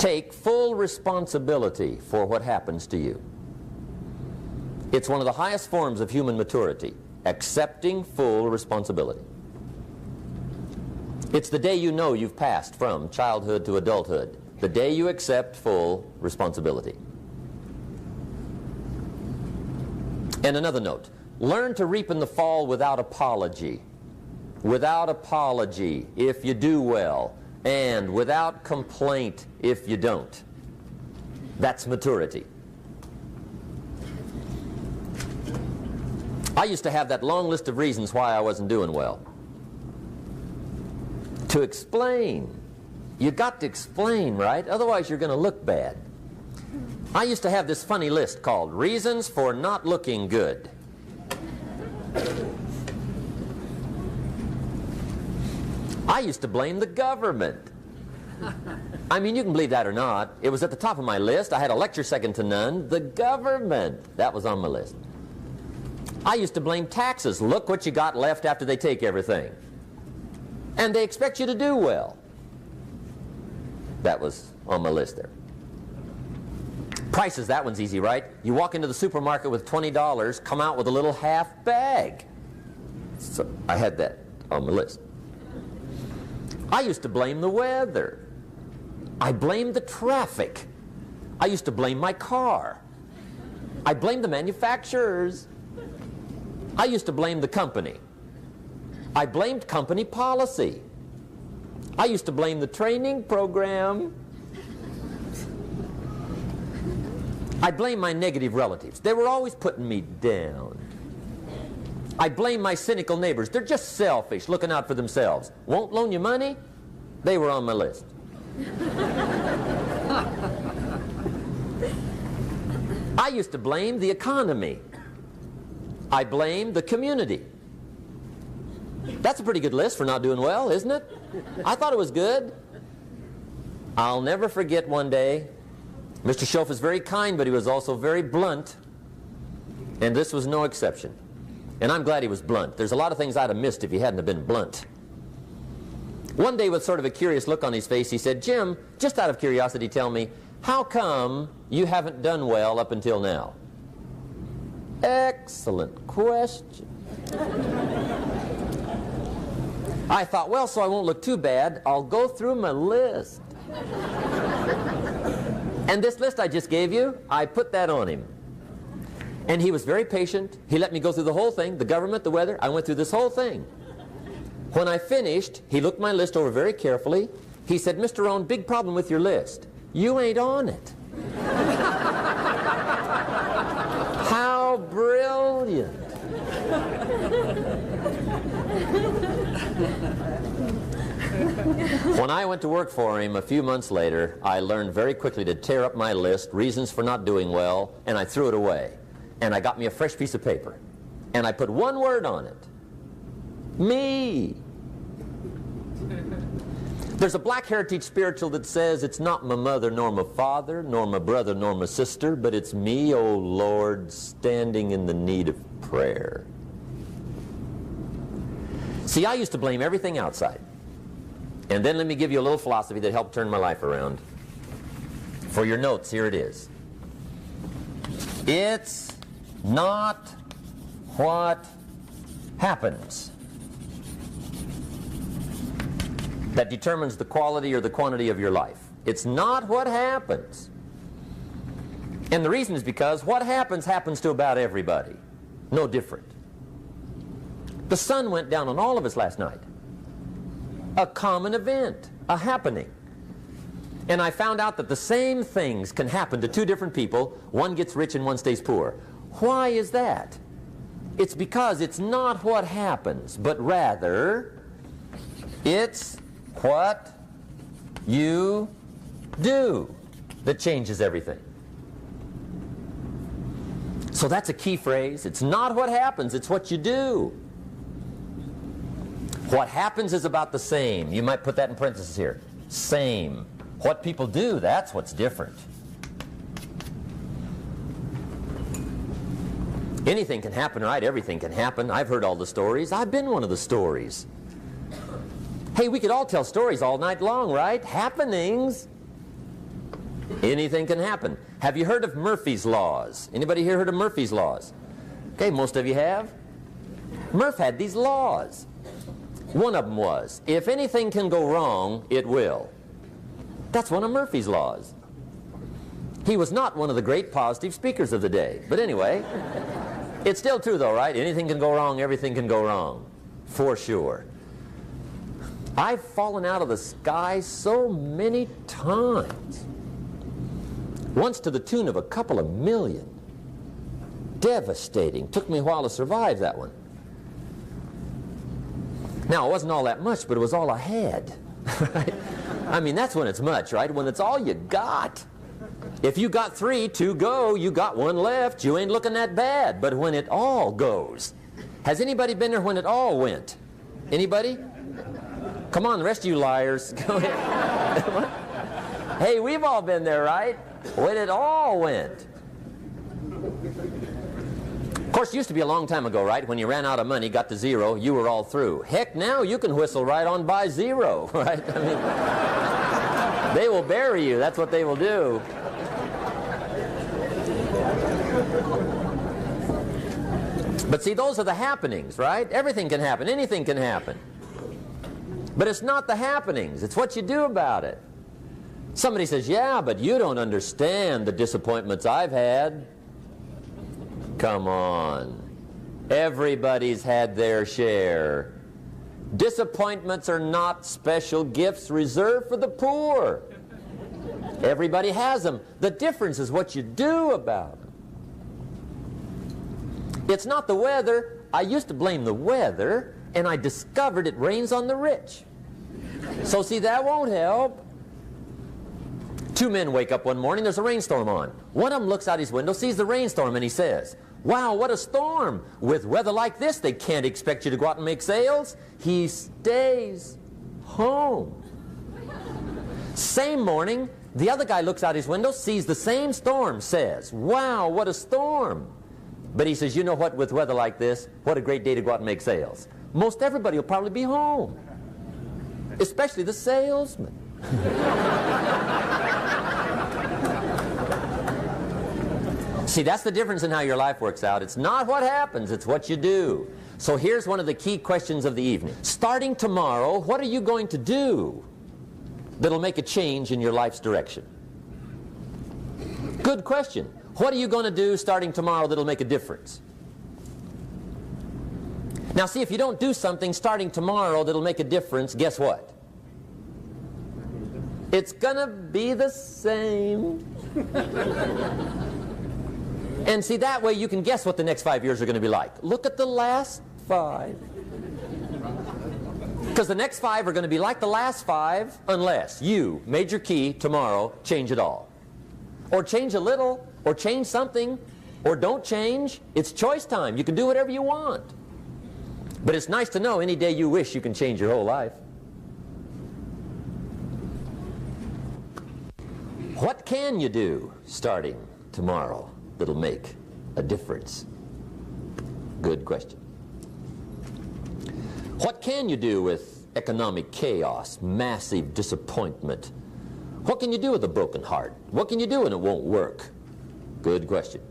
Take full responsibility for what happens to you. It's one of the highest forms of human maturity, accepting full responsibility. It's the day you know you've passed from childhood to adulthood, the day you accept full responsibility. And another note, learn to reap in the fall without apology. Without apology if you do well, and without complaint if you don't. That's maturity. I used to have that long list of reasons why I wasn't doing well. To explain. You got to explain, right? Otherwise you're going to look bad. I used to have this funny list called Reasons for Not Looking Good. I used to blame the government. I mean, you can believe that or not. It was at the top of my list. I had a lecture second to none. The government. That was on my list. I used to blame taxes. Look what you got left after they take everything. And they expect you to do well. That was on my list there. Prices, that one's easy, right? You walk into the supermarket with $20, come out with a little half bag. So I had that on my list. I used to blame the weather. I blamed the traffic. I used to blame my car. I blamed the manufacturers. I used to blame the company. I blamed company policy. I used to blame the training program. I blame my negative relatives. They were always putting me down. I blame my cynical neighbors. They're just selfish, looking out for themselves. Won't loan you money? They were on my list. I used to blame the economy. I blamed the community. That's a pretty good list for not doing well, isn't it? I thought it was good. I'll never forget one day, Mr. Schoaf was very kind, but he was also very blunt. And this was no exception. And I'm glad he was blunt. There's a lot of things I'd have missed if he hadn't have been blunt. One day, with sort of a curious look on his face, he said, "Jim, just out of curiosity, tell me, how come you haven't done well up until now?" Excellent question. I thought, well, so I won't look too bad, I'll go through my list. And this list I just gave you, I put that on him. And he was very patient. He let me go through the whole thing, the government, the weather. I went through this whole thing. When I finished, he looked my list over very carefully. He said, "Mr. Rohn, big problem with your list. You ain't on it." How brilliant. When I went to work for him a few months later, I learned very quickly to tear up my list, reasons for not doing well, and I threw it away. And I got me a fresh piece of paper. And I put one word on it. Me. There's a Black Heritage spiritual that says, "It's not my mother nor my father, nor my brother nor my sister, but it's me, O Lord, standing in the need of prayer." See, I used to blame everything outside. And then let me give you a little philosophy that helped turn my life around. For your notes, here it is. It's not what happens that determines the quality or the quantity of your life. It's not what happens. And the reason is because what happens happens to about everybody. No different. The sun went down on all of us last night. A common event, a happening. And I found out that the same things can happen to two different people. One gets rich and one stays poor. Why is that? It's because it's not what happens, but rather it's what you do that changes everything. So that's a key phrase. It's not what happens, it's what you do. What happens is about the same. You might put that in parentheses here. Same. What people do, that's what's different. Anything can happen, right? Everything can happen. I've heard all the stories. I've been one of the stories. Hey, we could all tell stories all night long, right? Happenings. Anything can happen. Have you heard of Murphy's Laws? Anybody here heard of Murphy's Laws? Okay, most of you have. Murph had these laws. One of them was, if anything can go wrong, it will. That's one of Murphy's Laws. He was not one of the great positive speakers of the day. But anyway, it's still true though, right? Anything can go wrong, everything can go wrong. For sure. I've fallen out of the sky so many times. Once to the tune of a couple of million. Devastating. Took me a while to survive that one. Now, it wasn't all that much, but it was all I had. Right? I mean, that's when it's much, right? When it's all you got. If you got 3, 2 go, you got 1 left, you ain't looking that bad. But when it all goes, has anybody been there when it all went? Anybody? Come on, the rest of you liars. Go ahead. Hey, we've all been there, right? When it all went. Of course, it used to be a long time ago, right? When you ran out of money, got to 0, you were all through. Heck, now you can whistle right on by 0, right? I mean, they will bury you. That's what they will do. But see, those are the happenings, right? Everything can happen. Anything can happen. But it's not the happenings. It's what you do about it. Somebody says, yeah, but you don't understand the disappointments I've had. Come on. Everybody's had their share. Disappointments are not special gifts reserved for the poor. Everybody has them. The difference is what you do about them. It's not the weather. I used to blame the weather, and I discovered it rains on the rich. So see, that won't help. 2 men wake up one morning, there's a rainstorm on. One of them looks out his window, sees the rainstorm, and he says, wow, what a storm. With weather like this, they can't expect you to go out and make sales. He stays home. Same morning, the other guy looks out his window, sees the same storm, says, wow, what a storm. But he says, you know what, with weather like this, what a great day to go out and make sales. Most everybody will probably be home, especially the salesman. See, that's the difference in how your life works out. It's not what happens, it's what you do. So here's one of the key questions of the evening. Starting tomorrow, what are you going to do that'll make a change in your life's direction? Good question. What are you going to do starting tomorrow that'll make a difference? Now see, if you don't do something starting tomorrow that'll make a difference, guess what? It's going to be the same. And see, that way you can guess what the next 5 years are going to be like. Look at the last 5. Because the next 5 are going to be like the last 5 unless you, major key, tomorrow, change it all. Or change a little, or change something, or don't change. It's choice time. You can do whatever you want. But it's nice to know any day you wish you can change your whole life. What can you do starting tomorrow that'll make a difference? Good question. What can you do with economic chaos, massive disappointment? What can you do with a broken heart? What can you do when it won't work? Good question.